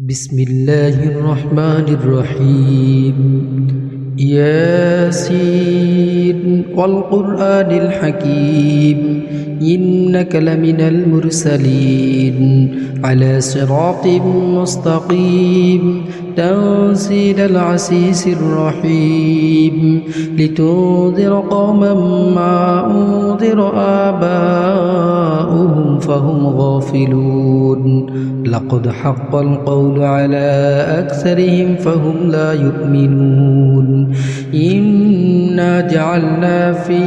بسم الله الرحمن الرحيم ياسين والقرآن الحكيم إنك لمن المرسلين على صراط مستقيم تنزيل العزيز الرحيم لتنذر قوما ما أنذر آباؤهم فهم غافلون لقد حق القول على أكثرهم فهم لا يؤمنون إنا جعلنا في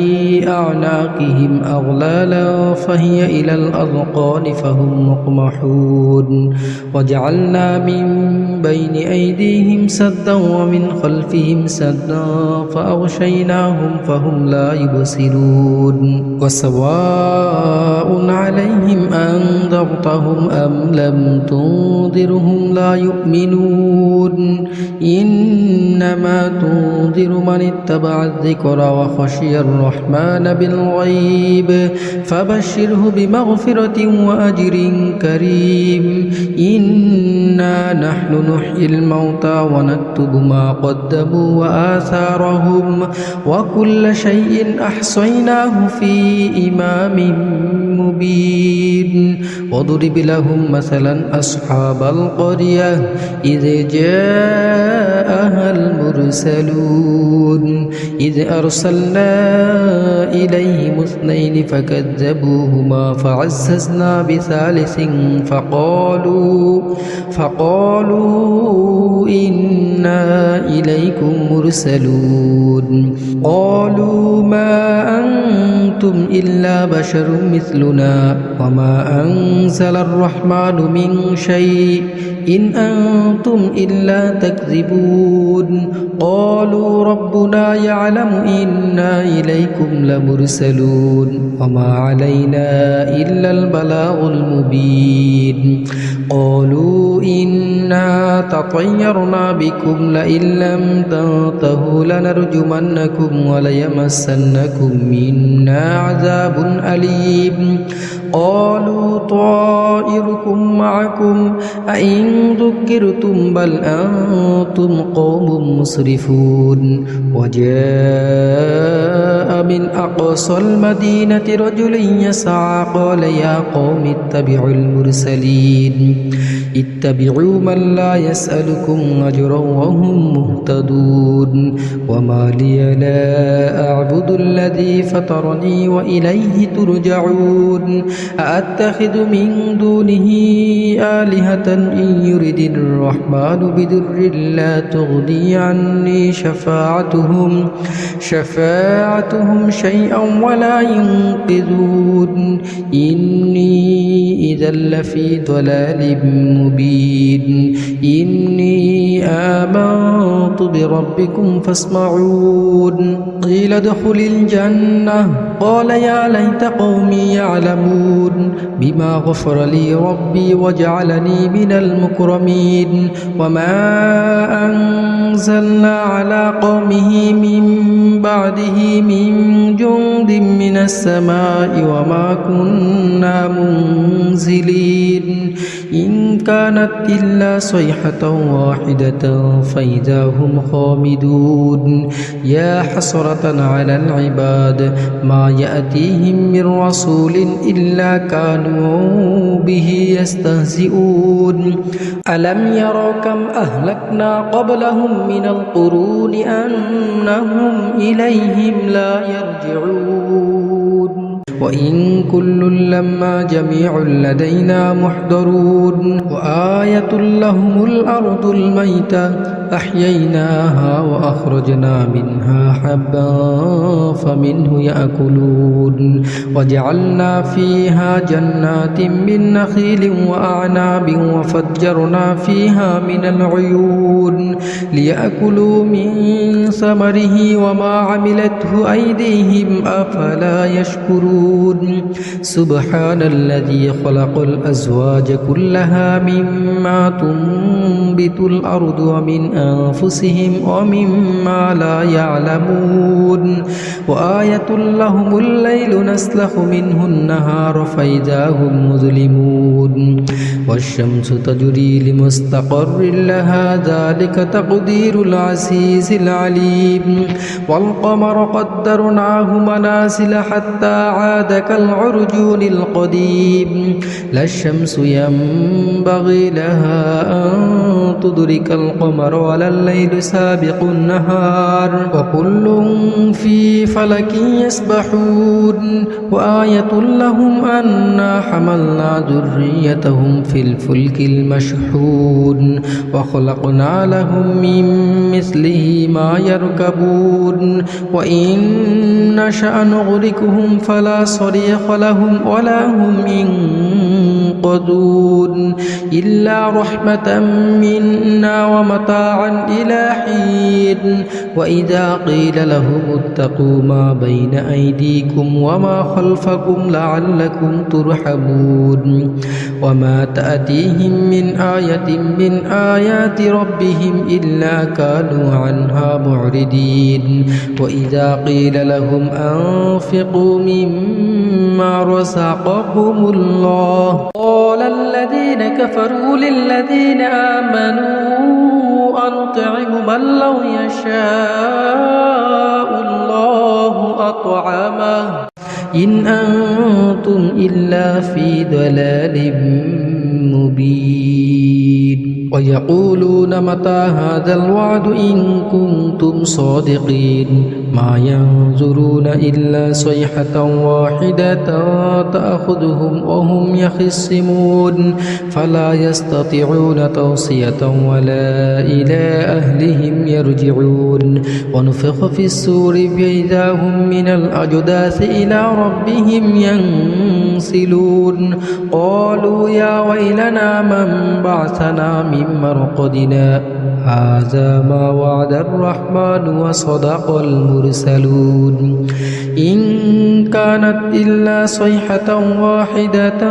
أعناقهم أغلالا فهي إلى الأذقان فهم مقمحون وجعلنا من بين أيديهم سدا ومن خلفهم سدا فأغشيناهم فهم لا يبصرون وسواء عليهم أنذرتهم أم لم تنذرهم لا يؤمنون إنما تنذر من اتبع الذكر وخشي الرحمن بالغيب فبشره بمغفرة وأجر كريم إنا نحن نحيي الموتى ونكتب ما قدموا وآثارهم وكل شيء أحصيناه في إمام مبين واضرب لهم مثلا أصحاب القرية إذ جاءها المرسلون إذ أرسلنا إليهم اثنين فكذبوهما فعززنا بثالث فقالوا إنا إليكم مرسلون قالوا ما أنتم إلا بشر مثلنا وما أنزل الرحمن من شيء إن أنتم إلا تكذبون قالوا ربنا يعلم إنا إليكم لمرسلون وما علينا إلا البلاغ المبين قالوا إنا تطيرنا بكم لئن لم تنتهوا لنرجمنكم وليمسنكم منا عذاب أليم قالوا طائركم معكم أئن ذكرتم بل أنتم قوم مسرفون وجاء من أقصى المدينة رجل يسعى قال يا قوم اتبعوا المرسلين اتبعوا من لا يسألكم أجرا وهم مهتدون وما لي لا أعبد الذي فطرني وإليه ترجعون أأتخذ من دونه آلهة إن يرد الرحمن بدر لا تغني عني شفاعتهم شيئا ولا ينقذون إني إذا لفي ضلال مبين إني آمنت بربكم فاسمعون قيل ادخل الجنة قال يا ليت قومي يعلمون بما غفر لي ربي وجعلني من المكرمين وما أنزلنا على قومه من بعده من جند من السماء وما كنا منزلين إن كانت إلا صيحة واحدة فإذا هم خامدون يا حسرة على العباد ما يأتيهم من رسول إلا كانوا به يستهزئون ألم يروا كم أهلكنا قبلهم من القرون أنهم إليهم لا يرجعون وإن كل لما جميع لدينا محضرون وآية لهم الأرض الميتة أحييناها وأخرجنا منها حبا فمنه يأكلون وجعلنا فيها جنات من نخيل وأعناب وفجرنا فيها من العيون ليأكلوا من ثمره وما عملته أيديهم أفلا يشكرون سبحان الذي خلق الأزواج كلها مما تنبت الأرض ومن أنفسهم ومما لا يعلمون وآية لهم الليل نسلخ منه النهار فإذا هم مظلمون والشمس تجري لمستقر لها ذلك تقدير العزيز العليم والقمر قدرناه منازل حتى عاد كالعرجون القديم لا الشمس ينبغي لها أن تدرك القمر ولا الليل سابق النهار وكل في فلك يسبحون وآية لهم أنا حملنا ذريتهم في الفلك المشحون وخلقنا لهم من مثله ما يركبون وإن نشأ نغرقهم فلا صريخ لهم ولا هم ينقذون إلا رحمة منا ومتاعا إلى حين وإذا قيل لهم اتقوا ما بين أيديكم وما خلفكم لعلكم ترحمون وما تأتيهم من آية من آيات ربهم إلا كانوا عنها معرضين وإذا قيل لهم أنفقوا مما رزقكم الله قال الذين كفروا للذين آمنوا أنطعم من لو يشاء الله أطعمه إن أنتم إلا في ضلال مبين ويقولون متى هذا الوعد إن كنتم صادقين ما ينظرون إلا صيحة واحدة تأخذهم وهم يخصمون فلا يستطيعون توصية ولا إلى أهلهم يرجعون ونفخ في السور فإذا هم من الأجداث إلى ربهم ينسلون قالوا يا ويلنا من بعثنا من مرقدنا هذا ما وعد الرحمن وصدق المرسلون إن كانت إلا صيحة واحدة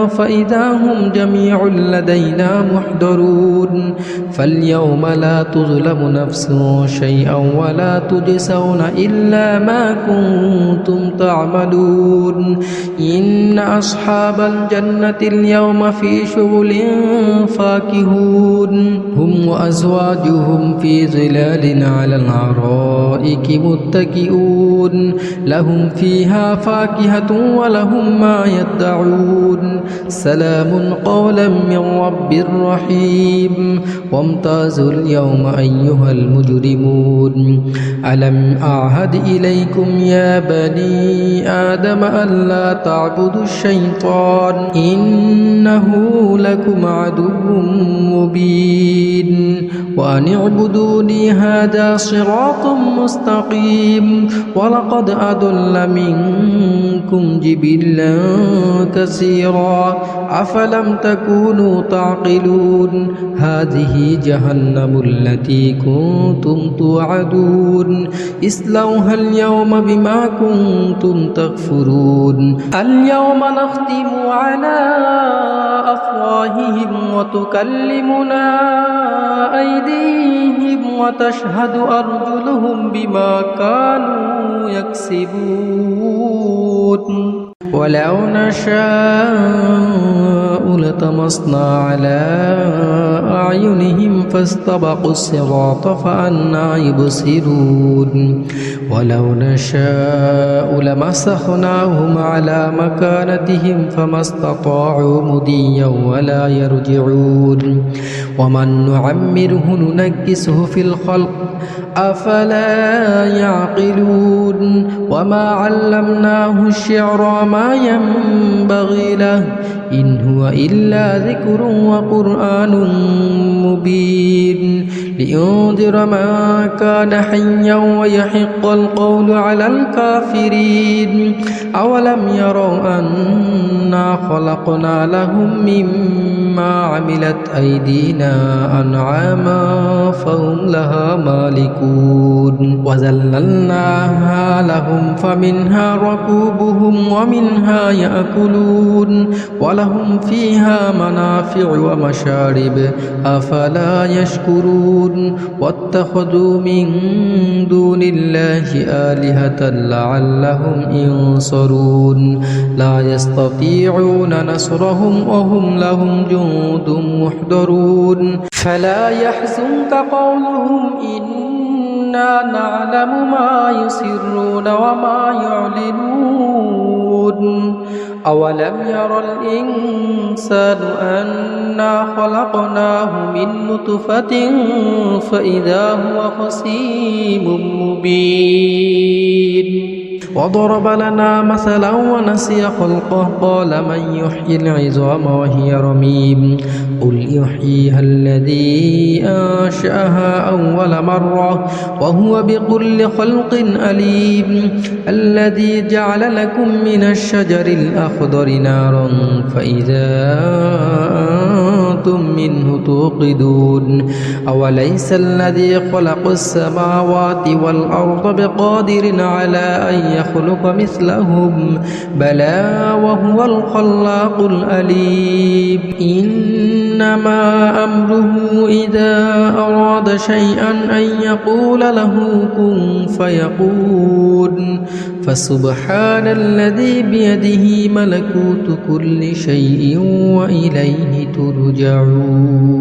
فإذا هم جميع لدينا محضرون فاليوم لا تظلم نفس شيئا ولا تجزون إلا ما كنتم تعملون إن أصحاب الجنة اليوم في شغل فاكهون هم وأزواجهم في ظلال على الأرائك متكئون لهم فيها فاكهة ولهم ما يدعون سلام قولا من رب رحيم وامتازوا اليوم أيها المجرمون ألم أعهد إليكم يا بني آدم ألا تعبدوا الشيطان إنه لكم عدو مبين وأن اعبدوني هذا صراط مستقيم ولقد أضل منكم جبلا كثيرا أفلم تكونوا تعقلون هذه جهنم التي كنتم توعدون اصلوها اليوم بما كنتم تكفرون اليوم نختم على أفواههم وتكلمنا أيديهم وتشهد أرجلهم بما كانوا يكسبون ولو نشاء لطمسنا على أعينهم فاستبقوا الصراط فأنى يبصرون ولو نشاء لمسخناهم على مكانتهم فما استطاعوا مضيا ولا يرجعون ومن نعمره ننكسه في الخلق أفلا يعقلون وما علمناه الشعر ما ينبغي له إن هو إلا ذكر وقرآن مبين لينذر من كان حيا ويحق القول على الكافرين أولم يروا أنا خلقنا لهم مما مما عملت أيدينا أنعاما فهم لها مالكون وذللناها لهم فمنها ركوبهم ومنها يأكلون ولهم فيها منافع ومشارب أفلا يشكرون واتخذوا من دون الله آلهة لعلهم ينصرون لا يستطيعون نصرهم وهم لهم جند محضرون فلا يحزنك قولهم إنا نعلم ما يسرون وما يعلنون أولم ير الإنسان أنا خلقناه من نطفة فإذا هو خصيم مبين وضرب لنا مثلا ونسي خلقه قال من يحيي العظام وهي رميم قل يحييها الذي أنشأها أول مرة وهو بكل خلق أليم الذي جعل لكم من الشجر الأخضر نارا فإذا أنتم منه توقدون أوليس الذي خلق السماوات والأرض بقادر على أن يخلق مثلهم بلى وهو الخلاق الأليم إنما أمره إذا أراد شيئا أن يقول له كن فيكون فسبحان الذي بيده ملكوت كل شيء وإليه ترجعون